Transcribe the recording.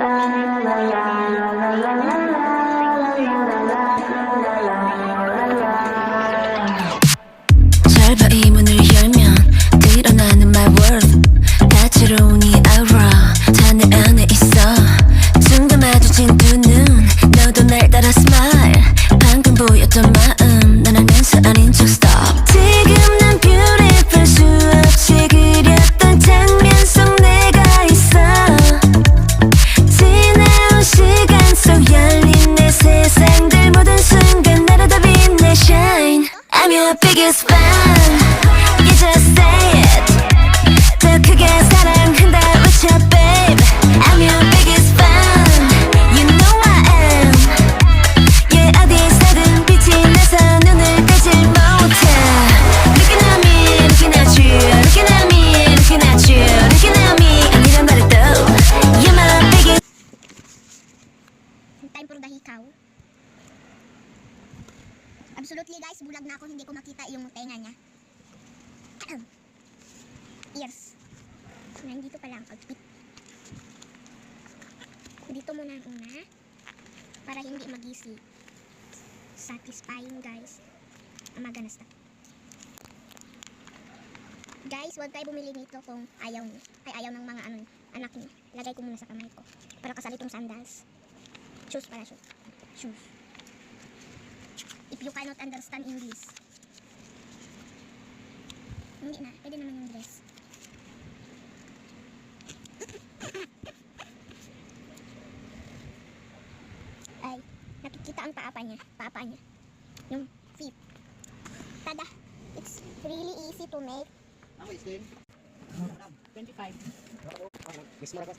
잘 봐, 이 문을 열면 드러나는 my world. 다채로운 이 aura 다 내 안에 있어. 순간 마주친 두 눈, 너도 날 따라 smile. 방금 보였던 마음 난 알면서 아닌 척 stop. 지금 난 beautiful, 수없이 그렸던 장면 속 내가 있어. 지나온 시간 속 열린 내 세상들 모든 순간 나를 다 빛내 shine. I'm your biggest fan. You just say it. 더 크게 사랑한다 외쳐 babe. I'm your biggest fan. You know I am. Yeah, 어디서든 빛이 나서 눈을 떼질 못해. Looking at me, looking at you. Looking at me, looking at you. Looking at me, 아니란 말을 또. You're my biggest. Time for the hikaw. Absolutely guys, bulag na ako, hindi ko makita yung tenga niya. Ears. Nandito pala ang outfit. Dito muna ang una. Para hindi magisi. Satisfying guys. Amaganas na. Guys, huwag kayo bumili nito kung ayaw niyo. Ay ayaw ng mga anak niyo. Lagay ko muna sa kamay ko. Para kasali itong sandals. Shoes pala, shoes. Shoes. If you cannot understand English. Hindi na, pwede naman yung dress. Ay, nakikita ang paa niya. Yung feet. Tada, it's really easy to make. Ako is din. 25. Gusto mo rin